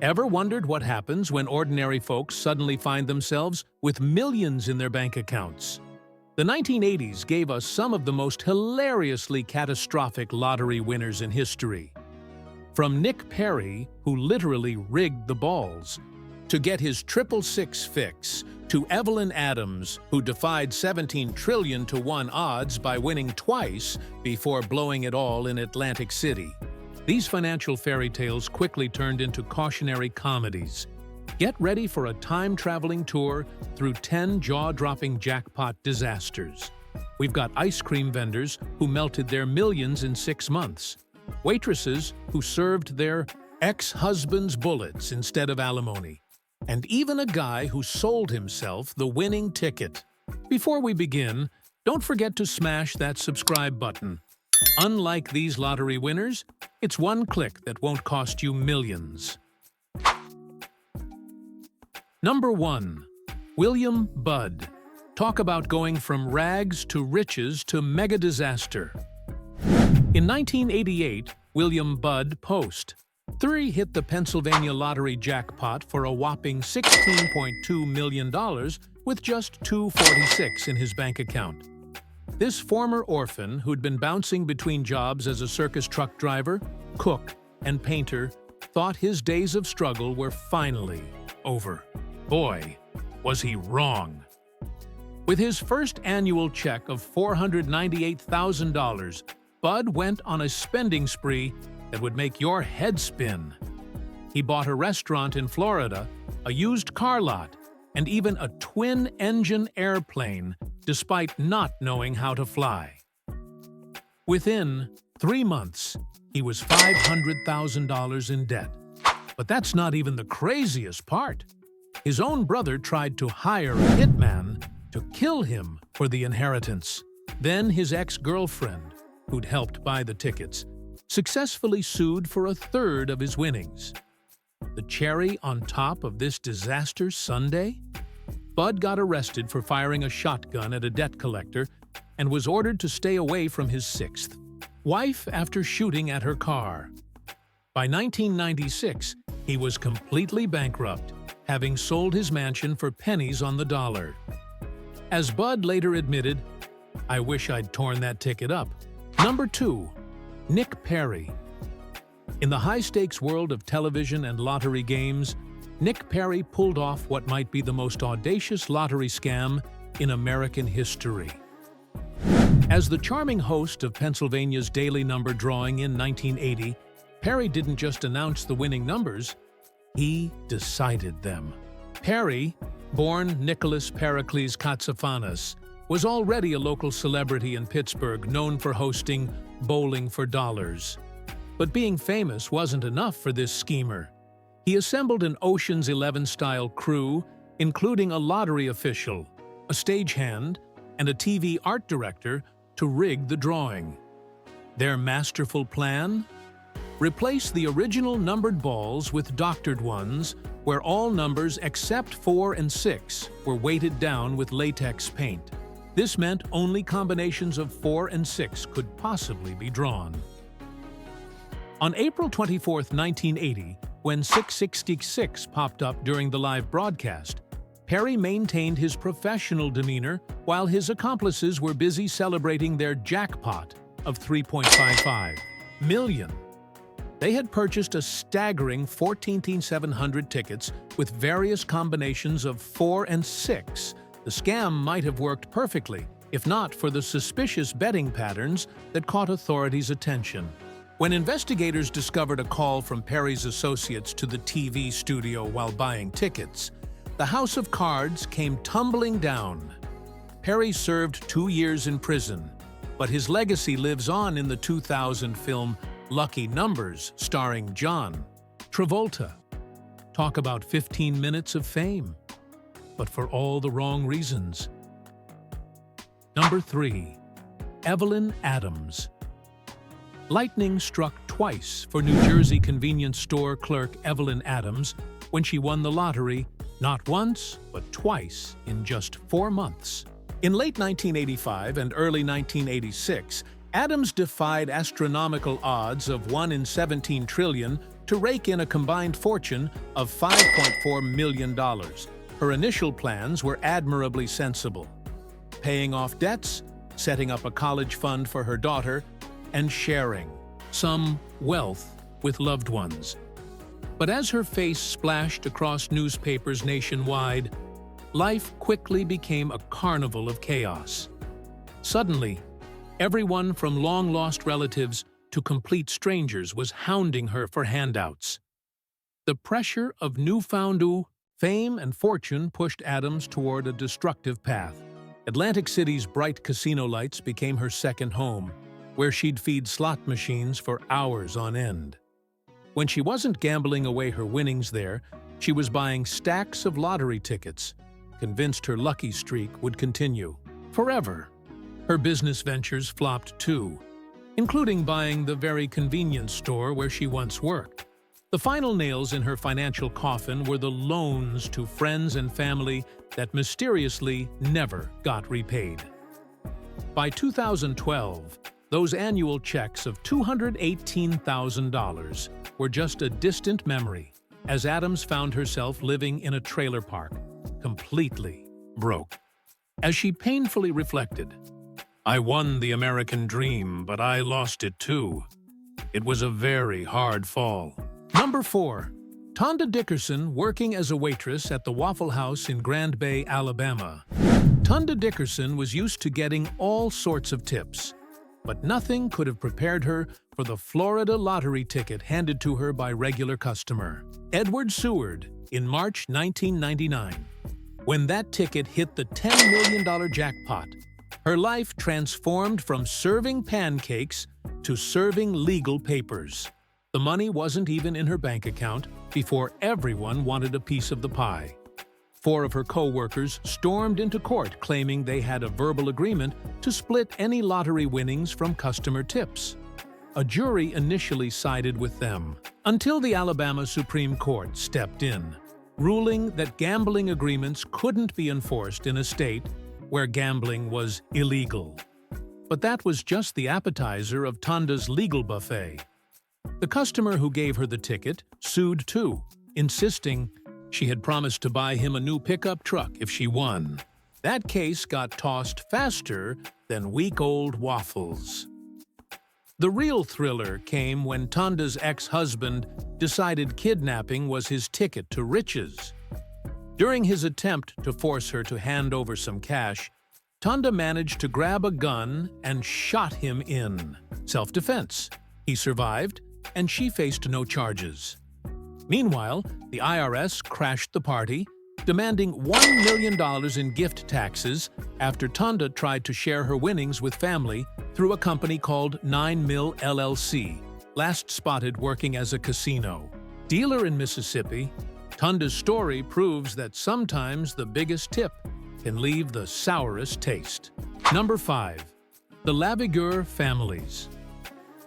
Ever wondered what happens when ordinary folks suddenly find themselves with millions in their bank accounts? The 1980s gave us some of the most hilariously catastrophic lottery winners in history. From Nick Perry, who literally rigged the balls, to get his 666 fix, to Evelyn Adams, who defied 17 trillion to 1 odds by winning twice before blowing it all in Atlantic City. These financial fairy tales quickly turned into cautionary comedies. Get ready for a time-traveling tour through 10 jaw-dropping jackpot disasters. We've got ice cream vendors who melted their millions in 6 months, waitresses who served their ex-husband's bullets instead of alimony, and even a guy who sold himself the winning ticket. Before we begin, don't forget to smash that subscribe button. Unlike these lottery winners, it's one click that won't cost you millions. Number 1. William Budd. Talk about going from rags to riches to mega disaster. In 1988, William Budd Post III hit the Pennsylvania lottery jackpot for a whopping $16.2 million with just $246 in his bank account. This former orphan, who'd been bouncing between jobs as a circus truck driver, cook, and painter, thought his days of struggle were finally over. Boy, was he wrong. With his first annual check of $498,000, Budd went on a spending spree that would make your head spin. He bought a restaurant in Florida, a used car lot, and even a twin-engine airplane, despite not knowing how to fly. Within 3 months, he was $500,000 in debt. But that's not even the craziest part. His own brother tried to hire a hitman to kill him for the inheritance. Then his ex-girlfriend, who'd helped buy the tickets, successfully sued for 1/3 of his winnings. The cherry on top of this disaster sundae? Budd got arrested for firing a shotgun at a debt collector and was ordered to stay away from his 6th wife after shooting at her car. By 1996, he was completely bankrupt, having sold his mansion for pennies on the dollar. As Budd later admitted, "I wish I'd torn that ticket up." Number 2. Nick Perry. In the high-stakes world of television and lottery games, Nick Perry pulled off what might be the most audacious lottery scam in American history. As the charming host of Pennsylvania's daily number drawing in 1980, Perry didn't just announce the winning numbers, he decided them. Perry, born Nicholas Pericles Katsafanas, was already a local celebrity in Pittsburgh known for hosting Bowling for Dollars. But being famous wasn't enough for this schemer. He assembled an Ocean's 11-style crew, including a lottery official, a stagehand, and a TV art director to rig the drawing. Their masterful plan? Replace the original numbered balls with doctored ones, where all numbers except 4 and 6 were weighted down with latex paint. This meant only combinations of 4 and 6 could possibly be drawn. On April 24, 1980, when 666 popped up during the live broadcast, Perry maintained his professional demeanor while his accomplices were busy celebrating their jackpot of $3.55 million. They had purchased a staggering 14,700 tickets with various combinations of 4 and 6. The scam might have worked perfectly, if not for the suspicious betting patterns that caught authorities' attention. When investigators discovered a call from Perry's associates to the TV studio while buying tickets, the house of cards came tumbling down. Perry served 2 years in prison, but his legacy lives on in the 2000 film Lucky Numbers, starring John Travolta. Talk about 15 minutes of fame, but for all the wrong reasons. Number 3. Evelyn Adams. Lightning struck twice for New Jersey convenience store clerk Evelyn Adams when she won the lottery, not once, but twice in just 4 months. In late 1985 and early 1986, Adams defied astronomical odds of 1 in 17 trillion to rake in a combined fortune of $5.4 million. Her initial plans were admirably sensible: paying off debts, setting up a college fund for her daughter, and sharing some wealth with loved ones. But as her face splashed across newspapers nationwide, life quickly became a carnival of chaos. Suddenly, everyone from long-lost relatives to complete strangers was hounding her for handouts. The pressure of newfound fame and fortune pushed Adams toward a destructive path. Atlantic City's bright casino lights became her second home, where she'd feed slot machines for hours on end. When she wasn't gambling away her winnings there, she was buying stacks of lottery tickets, convinced her lucky streak would continue forever. Her business ventures flopped too, including buying the very convenience store where she once worked. The final nails in her financial coffin were the loans to friends and family that mysteriously never got repaid. By 2012, those annual checks of $218,000 were just a distant memory, as Adams found herself living in a trailer park, completely broke. As she painfully reflected, "I won the American dream, but I lost it too. It was a very hard fall." Number 4. Tonda Dickerson working as a waitress at the Waffle House in Grand Bay, Alabama. Tonda Dickerson was used to getting all sorts of tips, but nothing could have prepared her for the Florida lottery ticket handed to her by regular customer Edward Seward in March 1999. When that ticket hit the $10 million jackpot, her life transformed from serving pancakes to serving legal papers. The money wasn't even in her bank account before everyone wanted a piece of the pie. 4 of her co-workers stormed into court claiming they had a verbal agreement to split any lottery winnings from customer tips. A jury initially sided with them, until the Alabama Supreme Court stepped in, ruling that gambling agreements couldn't be enforced in a state where gambling was illegal. But that was just the appetizer of Tonda's legal buffet. The customer who gave her the ticket sued too, insisting she had promised to buy him a new pickup truck if she won. That case got tossed faster than week-old waffles. The real thriller came when Tonda's ex-husband decided kidnapping was his ticket to riches. During his attempt to force her to hand over some cash, Tonda managed to grab a gun and shot him in self-defense. He survived, and she faced no charges. Meanwhile, the IRS crashed the party, demanding $1 million in gift taxes after Tonda tried to share her winnings with family through a company called 9 Mill LLC, last spotted working as a casino dealer in Mississippi. Tonda's story proves that sometimes the biggest tip can leave the sourest taste. Number 5. The Lavigueur families.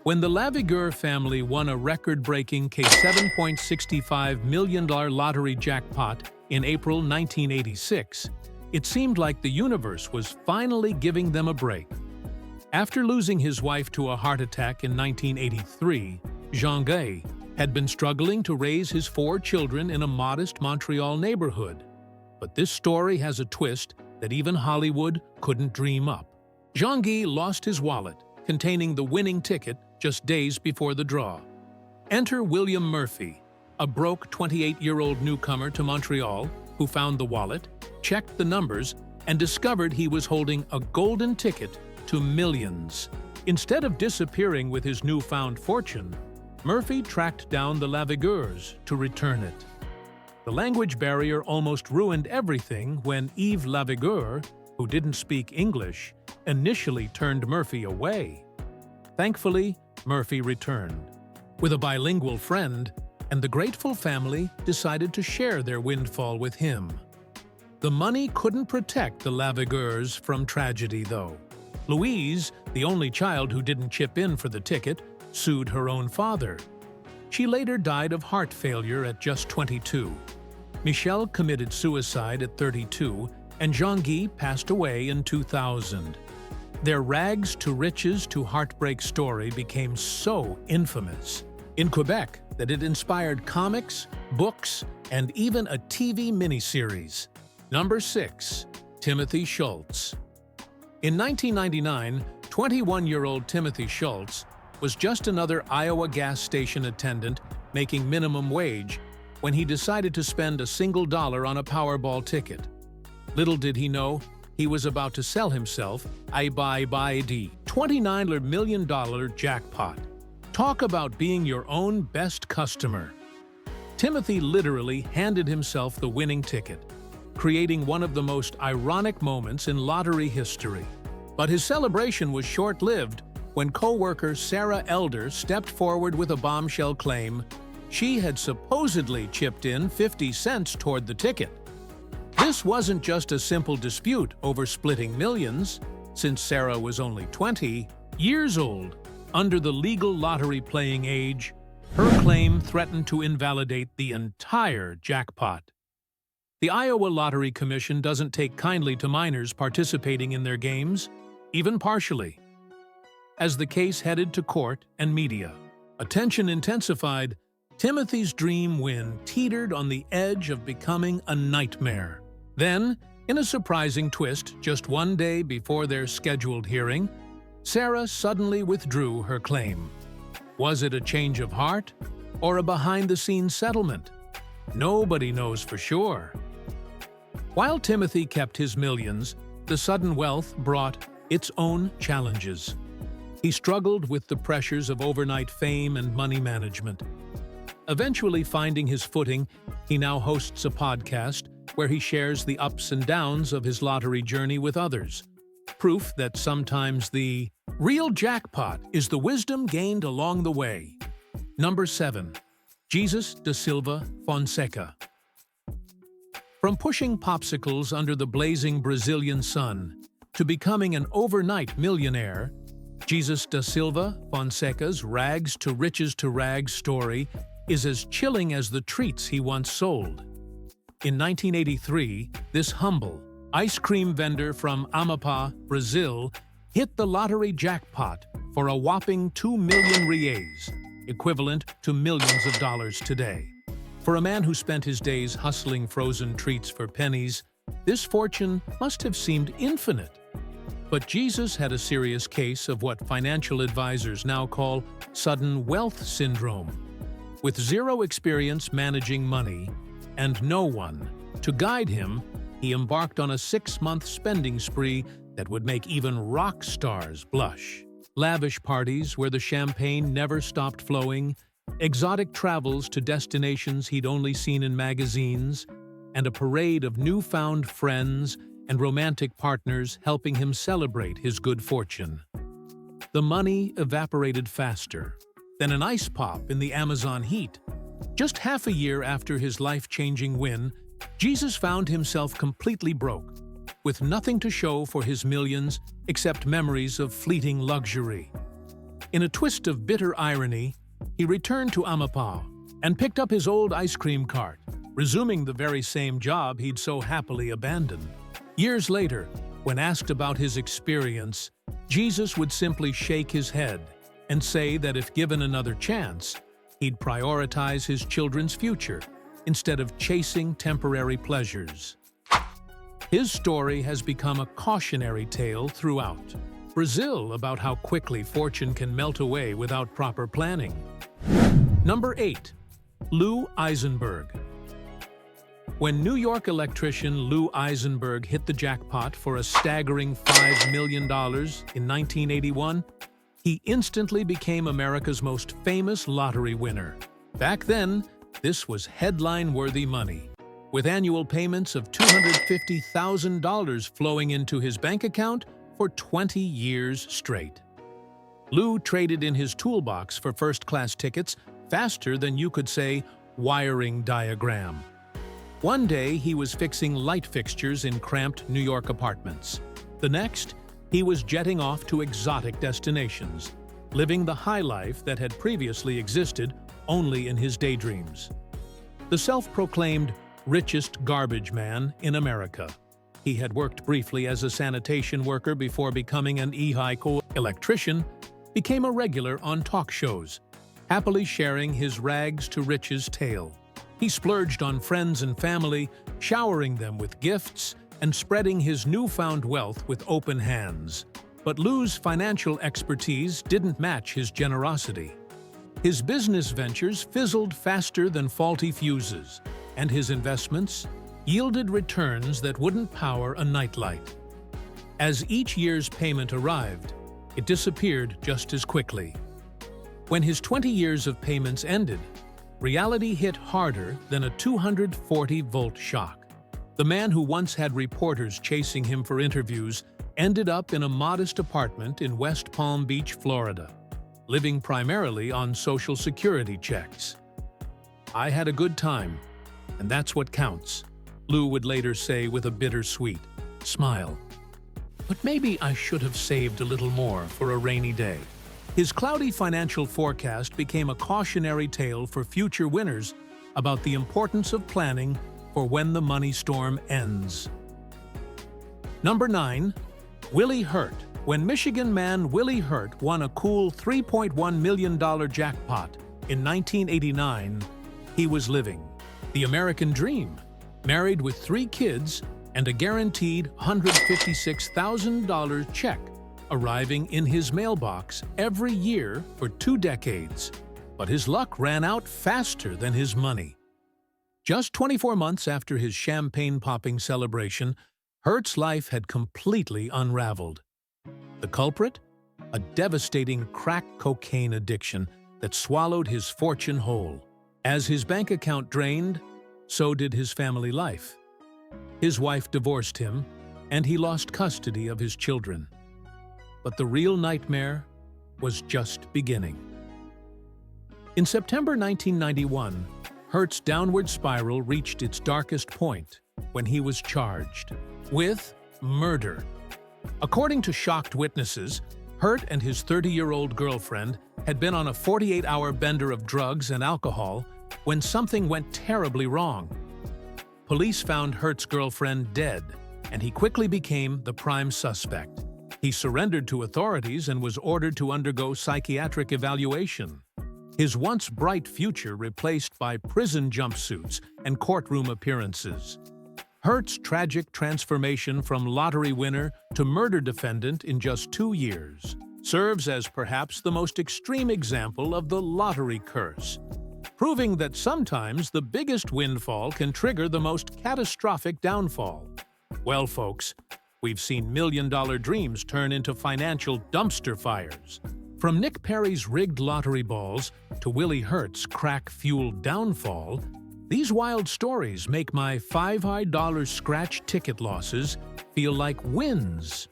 When the Lavigueur family won a record-breaking $7.65 million lottery jackpot in April 1986, it seemed like the universe was finally giving them a break. After losing his wife to a heart attack in 1983, Jean-Guy had been struggling to raise his 4 children in a modest Montreal neighborhood. But this story has a twist that even Hollywood couldn't dream up. Jean-Guy lost his wallet containing the winning ticket just days before the draw. Enter William Murphy, a broke 28-year-old newcomer to Montreal who found the wallet, checked the numbers, and discovered he was holding a golden ticket to millions. Instead of disappearing with his newfound fortune, Murphy tracked down the Lavigueurs to return it. The language barrier almost ruined everything when Yves Lavigueur, who didn't speak English, initially turned Murphy away. Thankfully, Murphy returned with a bilingual friend, and the grateful family decided to share their windfall with him. The money couldn't protect the Lavigueurs from tragedy, though. Louise, the only child who didn't chip in for the ticket, sued her own father. She later died of heart failure at just 22. Michel committed suicide at 32, and Jean-Guy passed away in 2000. Their rags to riches to heartbreak story became so infamous, in Quebec that it inspired comics, books, and even a TV miniseries. Number 6. Timothy Schultz. In 1999, 21-year-old Timothy Schultz was just another Iowa gas station attendant making minimum wage when he decided to spend a single dollar on a Powerball ticket. Little did he know, he was about to sell himself a $29 million jackpot. Talk about being your own best customer. Timothy literally handed himself the winning ticket, creating one of the most ironic moments in lottery history. But his celebration was short-lived when co-worker Sarah Elder stepped forward with a bombshell claim she had supposedly chipped in 50 cents toward the ticket. This wasn't just a simple dispute over splitting millions, since Sarah was only 20 years old. Under the legal lottery playing age, her claim threatened to invalidate the entire jackpot. The Iowa Lottery Commission doesn't take kindly to minors participating in their games, even partially. As the case headed to court and media, attention intensified. Timothy's dream win teetered on the edge of becoming a nightmare. Then, in a surprising twist, just one day before their scheduled hearing, Sarah suddenly withdrew her claim. Was it a change of heart or a behind-the-scenes settlement? Nobody knows for sure. While Timothy kept his millions, the sudden wealth brought its own challenges. He struggled with the pressures of overnight fame and money management. Eventually finding his footing, he now hosts a podcast where he shares the ups and downs of his lottery journey with others. Proof that sometimes the real jackpot is the wisdom gained along the way. Number 7. Jesus da Silva Fonseca. From pushing popsicles under the blazing Brazilian sun to becoming an overnight millionaire, Jesus da Silva Fonseca's rags to rags story is as chilling as the treats he once sold. In 1983, this humble ice cream vendor from Amapá, Brazil, hit the lottery jackpot for a whopping 2 million reais, equivalent to millions of dollars today. For a man who spent his days hustling frozen treats for pennies, this fortune must have seemed infinite. But Jesus had a serious case of what financial advisors now call sudden wealth syndrome. With zero experience managing money and no one to guide him, he embarked on a 6-month spending spree that would make even rock stars blush. Lavish parties where the champagne never stopped flowing, exotic travels to destinations he'd only seen in magazines, and a parade of newfound friends and romantic partners helping him celebrate his good fortune. The money evaporated faster than an ice pop in the Amazon heat. Just half a year after his life-changing win, Jesus found himself completely broke, with nothing to show for his millions except memories of fleeting luxury. In a twist of bitter irony, he returned to Amapá and picked up his old ice cream cart, resuming the very same job he'd so happily abandoned. Years later, when asked about his experience, Jesus would simply shake his head and say that if given another chance, he'd prioritize his children's future instead of chasing temporary pleasures. His story has become a cautionary tale throughout Brazil about how quickly fortune can melt away without proper planning. Number 8. Lou Eisenberg. When New York electrician Lou Eisenberg hit the jackpot for a staggering $5 million in 1981, he instantly became America's most famous lottery winner. Back then, this was headline-worthy money, with annual payments of $250,000 flowing into his bank account for 20 years straight. Lou traded in his toolbox for first-class tickets faster than you could say wiring diagram. One day, he was fixing light fixtures in cramped New York apartments. The next, he was jetting off to exotic destinations, living the high life that had previously existed only in his daydreams. The self-proclaimed richest garbage man in America. He had worked briefly as a sanitation worker before becoming an electrician, became a regular on talk shows, happily sharing his rags-to-riches tale. He splurged on friends and family, showering them with gifts and spreading his newfound wealth with open hands. But Lou's financial expertise didn't match his generosity. His business ventures fizzled faster than faulty fuses, and his investments yielded returns that wouldn't power a nightlight. As each year's payment arrived, it disappeared just as quickly. When his 20 years of payments ended, reality hit harder than a 240-volt shock. The man who once had reporters chasing him for interviews ended up in a modest apartment in West Palm Beach, Florida, living primarily on Social Security checks. "I had a good time, and that's what counts," Lou would later say with a bittersweet smile. "But maybe I should have saved a little more for a rainy day." His cloudy financial forecast became a cautionary tale for future winners about the importance of planning for when the money storm ends. Number 9. Willie Hurt. When Michigan man Willie Hurt won a cool $3.1 million jackpot in 1989, he was living the American dream, married with 3 kids and a guaranteed $156,000 check arriving in his mailbox every year for 2 decades. But his luck ran out faster than his money. Just 24 months after his champagne-popping celebration, Hurt's life had completely unraveled. The culprit? A devastating crack cocaine addiction that swallowed his fortune whole. As his bank account drained, so did his family life. His wife divorced him, and he lost custody of his children. But the real nightmare was just beginning. In September 1991, Hurt's downward spiral reached its darkest point when he was charged with murder. According to shocked witnesses, Hurt and his 30-year-old girlfriend had been on a 48-hour bender of drugs and alcohol when something went terribly wrong. Police found Hurt's girlfriend dead, and he quickly became the prime suspect. He surrendered to authorities and was ordered to undergo psychiatric evaluation. His once bright future replaced by prison jumpsuits and courtroom appearances. Hurt's tragic transformation from lottery winner to murder defendant in just 2 years serves as perhaps the most extreme example of the lottery curse, proving that sometimes the biggest windfall can trigger the most catastrophic downfall. Well, folks, we've seen million-dollar dreams turn into financial dumpster fires. From Nick Perry's rigged lottery balls to Willie Hurt's crack-fueled downfall, these wild stories make my $5 scratch ticket losses feel like wins.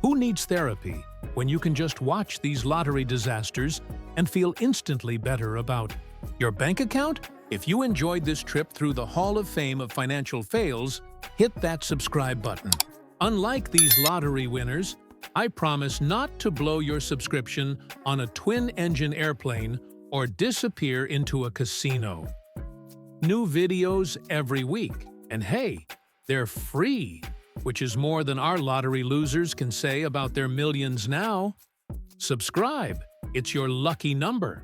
Who needs therapy when you can just watch these lottery disasters and feel instantly better about your bank account? If you enjoyed this trip through the Hall of Fame of financial fails, hit that subscribe button. Unlike these lottery winners, I promise not to blow your subscription on a twin-engine airplane or disappear into a casino. New videos every week, and hey, they're free, which is more than our lottery losers can say about their millions now. Subscribe, it's your lucky number.